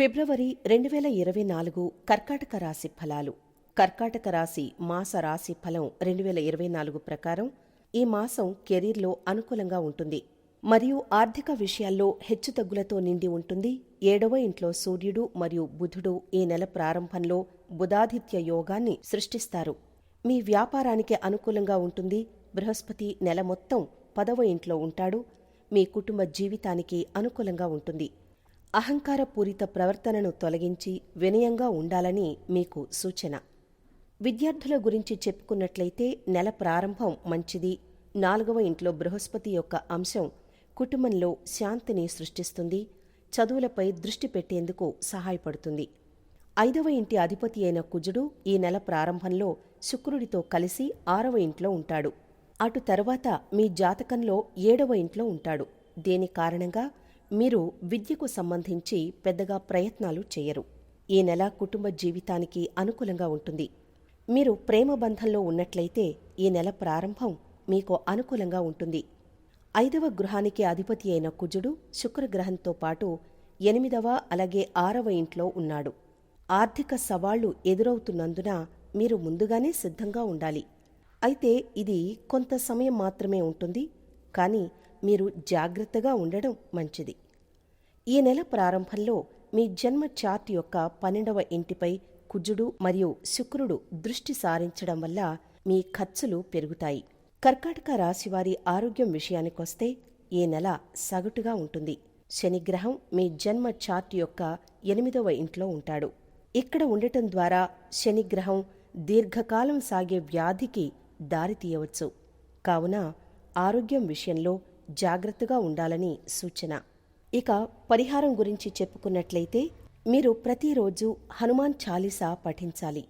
ఫిబ్రవరి 2024 కర్కాటక రాశి ఫలాలు. కర్కాటక రాశి మాస రాశి ఫలం 2024 ప్రకారం ఈ మాసం కెరీర్లో అనుకూలంగా ఉంటుంది మరియు ఆర్థిక విషయాల్లో హెచ్చుతగ్గులతో నిండి ఉంటుంది. 7వ ఇంట్లో సూర్యుడు మరియు బుధుడు ఈ నెల ప్రారంభంలో బుధాదిత్య యోగాన్ని సృష్టిస్తారు. మీ వ్యాపారానికి అనుకూలంగా ఉంటుంది. బృహస్పతి నెల మొత్తం 10వ ఇంట్లో ఉంటాడు. మీ కుటుంబ జీవితానికి అనుకూలంగా ఉంటుంది. అహంకారపూరిత ప్రవర్తనను తొలగించి వినయంగా ఉండాలని మీకు సూచన. విద్యార్థుల గురించి చెప్పుకున్నట్లయితే నెల ప్రారంభం మంచిది. 4వ ఇంట్లో బృహస్పతి యొక్క అంశం కుటుంబంలో శాంతిని సృష్టిస్తుంది. చదువులపై దృష్టి పెట్టేందుకు సహాయపడుతుంది. 5వ ఇంటి అధిపతి అయిన కుజుడు ఈ నెల ప్రారంభంలో శుక్రుడితో కలిసి 6వ ఇంట్లో ఉంటాడు. అటు తర్వాత మీ జాతకంలో 7వ ఇంట్లో ఉంటాడు. దీని కారణంగా మీరు విద్యకు సంబంధించి పెద్దగా ప్రయత్నాలు చేయరు. ఈ నెల కుటుంబ జీవితానికి అనుకూలంగా ఉంటుంది. మీరు ప్రేమ బంధంలో ఉన్నట్లయితే ఈ నెల ప్రారంభం మీకు అనుకూలంగా ఉంటుంది. 5వ గృహానికి అధిపతి అయిన కుజుడు శుక్రగ్రహంతో పాటు 8వ అలాగే 6వ ఇంట్లో ఉన్నాడు. ఆర్థిక సవాళ్లు ఎదురవుతున్నందున మీరు ముందుగానే సిద్ధంగా ఉండాలి. అయితే ఇది కొంత సమయం మాత్రమే ఉంటుంది. కానీ మీరు జాగ్రత్తగా ఉండడం మంచిది. ఈ నెల ప్రారంభంలో మీ జన్మ చార్ట్ యొక్క 12వ ఇంటిపై కుజుడు మరియు శుక్రుడు దృష్టి సారించడం వల్ల మీ ఖర్చులు పెరుగుతాయి. కర్కాటక రాశివారి ఆరోగ్యం విషయానికొస్తే ఈ నెల సగటుగా ఉంటుంది. శనిగ్రహం మీ జన్మ చార్ట్ యొక్క 8వ ఇంట్లో ఉంటాడు. ఇక్కడ ఉండటం ద్వారా శనిగ్రహం దీర్ఘకాలం సాగే వ్యాధికి దారితీయవచ్చు. కావున ఆరోగ్యం విషయంలో జాగ్రత్తగా ఉండాలని సూచన. ఇక పరిహారం గురించి చెప్పుకున్నట్లయితే మీరు ప్రతిరోజు హనుమాన్ చాలీసా పఠించాలి.